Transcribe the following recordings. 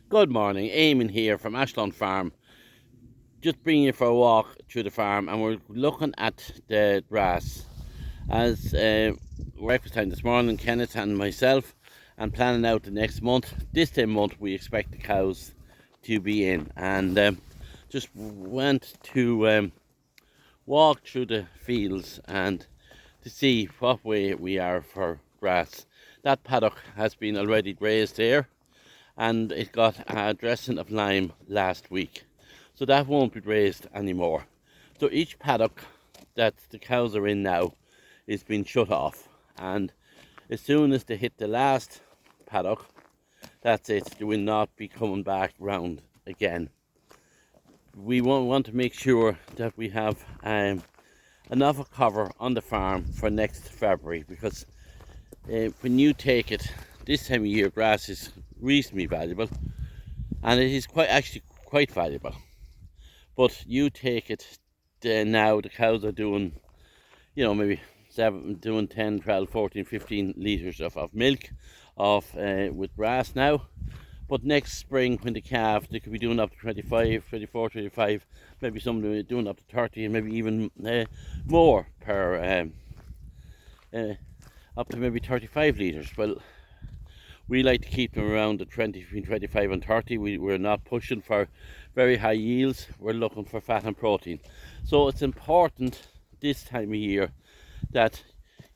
Good morning, Eamon here from Ashlon Farm. Just bringing you for a walk through the farm, and we're looking at the grass. As breakfast time this morning, Kenneth and myself, and planning out the next month. This time month we expect the cows to be in, and just went to walk through the fields and to see what way we are for grass. That paddock has been already grazed there, and it got a dressing of lime last week, so that won't be grazed anymore. So each paddock that the cows are in now is being shut off, and as soon as they hit the last paddock, that's it. They will not be coming back round again. We want to make sure that we have enough cover on the farm for next February, because when you take it this time of year, grass is reasonably valuable, and it is quite valuable. But you take it now, the cows are doing, maybe 10, 12, 14, 15 litres of milk with grass now. But next spring, when the calf, they could be doing up to 25, 24, 25, maybe some of them are doing up to 30, and maybe even more per, up to maybe 35 litres. Well, we like to keep them around the between 25 and 30. We're not pushing for very high yields. We're looking for fat and protein. So it's important this time of year that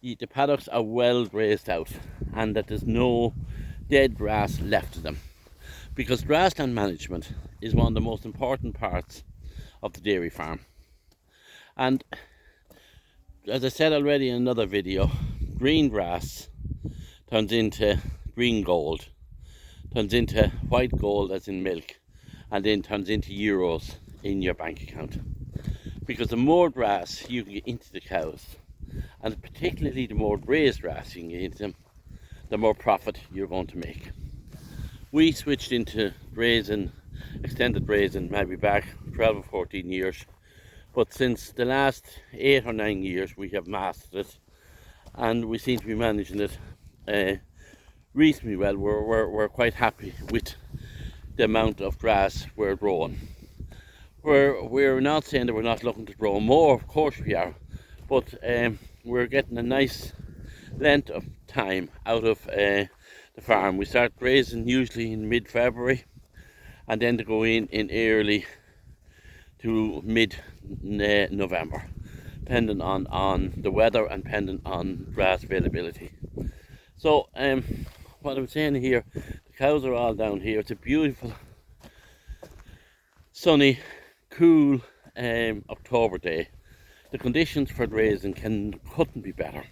the paddocks are well grazed out and that there's no dead grass left of them. Because grassland management is one of the most important parts of the dairy farm. And as I said already in another video, green grass turns into green gold, turns into white gold as in milk, and then turns into euros in your bank account. Because the more grass you can get into the cows, and particularly the more grazed grass you can get into them, the more profit you're going to make. We switched into grazing, extended grazing, maybe back 12 or 14 years, but since the last 8 or 9 years we have mastered it, and we seem to be managing it reasonably well. We're quite happy with the amount of grass we're growing. We're not saying that we're not looking to grow more, of course we are, but we're getting a nice length of time out of the farm. We start grazing usually in mid-February, and then to go in early to mid-November, depending on the weather and depending on grass availability. So what I'm saying here, the cows are all down here. It's a beautiful, sunny, cool October day. The conditions for grazing couldn't be better.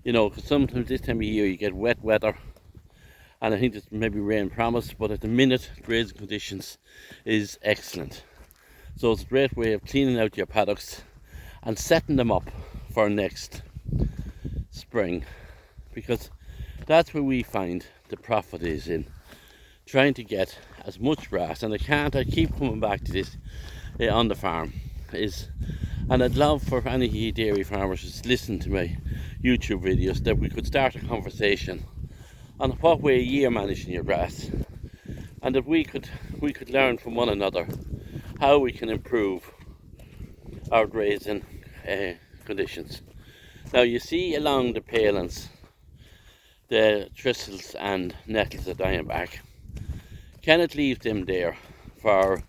Because sometimes this time of year you get wet weather, and I think there's maybe rain promised, but at the minute grazing conditions is excellent. So it's a great way of cleaning out your paddocks and setting them up for next spring, because that's where we find the profit is in trying to get as much grass. And I keep coming back to this on the farm, and I'd love for any dairy farmers to listen to my YouTube videos, that we could start a conversation on what way you're managing your grass, and that we could learn from one another how we can improve our grazing conditions. Now you see along the palings the thistles and nettles are dying back. Kenneth leaves them there for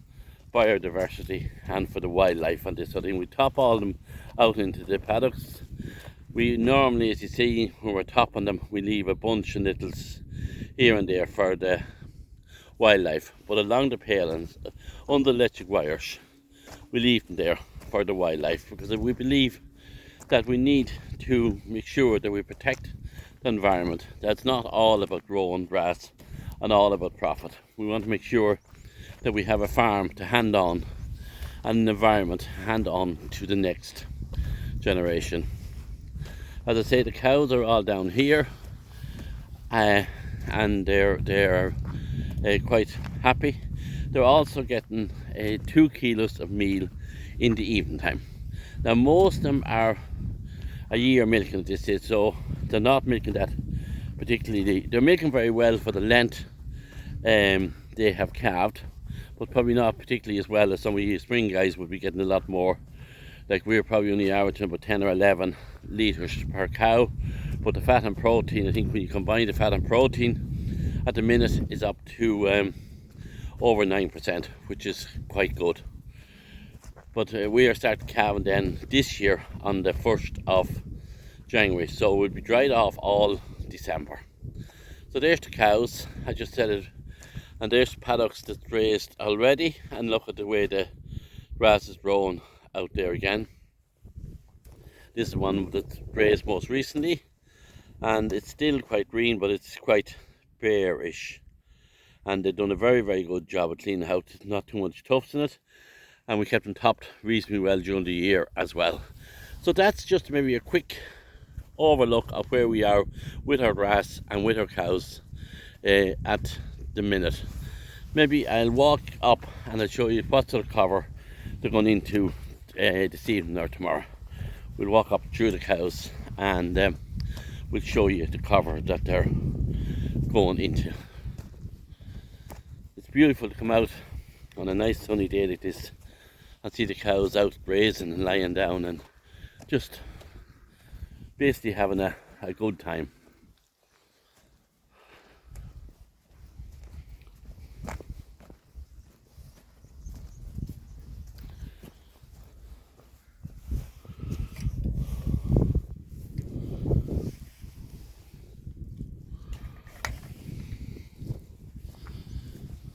biodiversity and for the wildlife and this sort of thing. We top all them out into the paddocks. We normally, as you see, when we're topping them, we leave a bunch of nettles here and there for the wildlife. But along the palings, under electric wires, we leave them there for the wildlife, because we believe that we need to make sure that we protect the environment. That's not all about growing grass and all about profit. We want to make sure that we have a farm to hand on and an environment to hand on to the next generation. As I say, the cows are all down here, and they're quite happy. They're also getting 2 kilos of meal in the evening time. Now most of them are a year milking at this stage, so they're not milking that particularly. They're milking very well for the length they have calved, but probably not particularly as well as some of you spring guys would be getting a lot more. Like we're probably only averaging about 10 or 11 litres per cow, but the fat and protein, I think when you combine the fat and protein at the minute is up to over 9%, which is quite good. But we are starting calving then this year on the 1st of January, so we'll be dried off all December. So there's the cows, I just said it, and there's the paddocks that's raised already, and look at the way the grass is growing out there again. This is one that's raised most recently, and it's still quite green, but it's quite bare-ish. And they've done a very, very good job of cleaning out, not too much tufts in it, and we kept them topped reasonably well during the year as well. So that's just maybe a quick overlook of where we are with our grass and with our cows at the minute. Maybe I'll walk up and I'll show you what sort of cover they're going into this evening or tomorrow. We'll walk up through the cows and we'll show you the cover that they're going into. It's beautiful to come out on a nice sunny day like this and see the cows out grazing and lying down and just basically having a good time.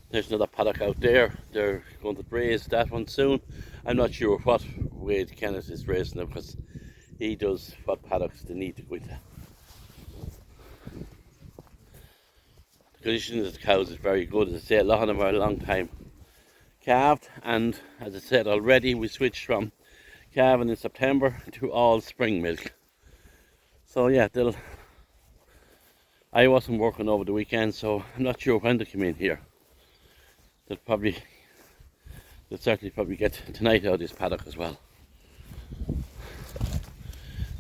There's another paddock out there. They're going to graze that one soon. I'm not sure what way Kenneth is raising them because he does what paddocks they need to go into. The condition of the cows is very good. As I say, a lot of them are a long time calved, and as I said already, we switched from calving in September to all spring milk. So yeah, I wasn't working over the weekend, so I'm not sure when they come in here. They'll certainly probably get tonight out of this paddock as well.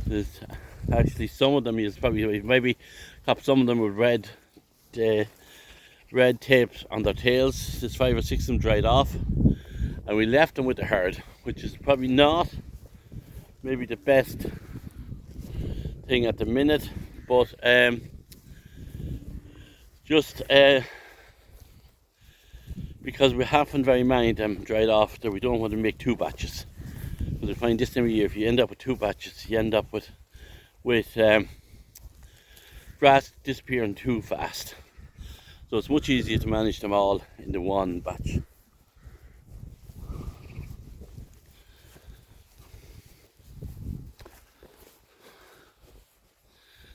There's actually some of them, is probably maybe got some of them with red tapes on their tails. There's 5 or 6 of them dried off, and we left them with the herd, which is probably not maybe the best thing at the minute, but just because we haven't very many of them dried off, that we don't want to make 2 batches. But I find this time of year, if you end up with 2 batches, you end up with grass disappearing too fast. So it's much easier to manage them all in the one batch.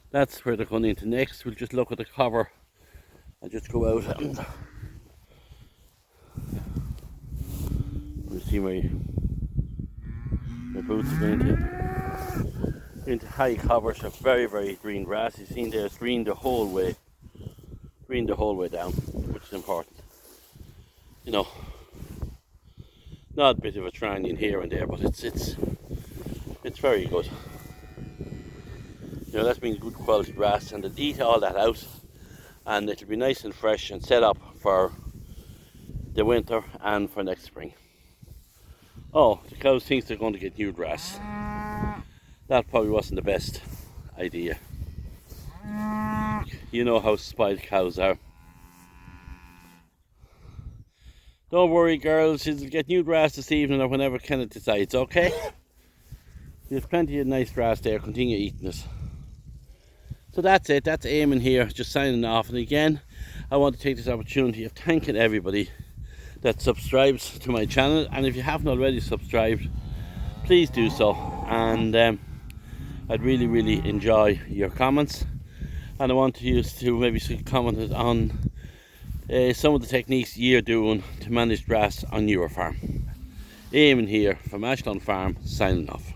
That's where they're going into next. We'll just look at the cover and just go out and we'll see my boots are going into high covers of very, very green grass. You've seen there, it's green the whole way down, which is important. You know, not a bit of a tranion here and there, but it's very good. You know, that's been good quality grass, and they'll eat all that out, and it'll be nice and fresh and set up for the winter and for next spring. Oh, the cows think they're going to get new grass. That probably wasn't the best idea. You know how spoiled cows are. Don't worry, girls, you'll get new grass this evening or whenever Kenneth decides, okay? There's plenty of nice grass there, continue eating it. So that's it, that's Eamon here, just signing off. And again, I want to take this opportunity of thanking everybody that subscribes to my channel, and if you haven't already subscribed, please do so. And I'd really, really enjoy your comments, and I want you to maybe comment on some of the techniques you're doing to manage grass on your farm. Eamon here from Ashland Farm, signing off.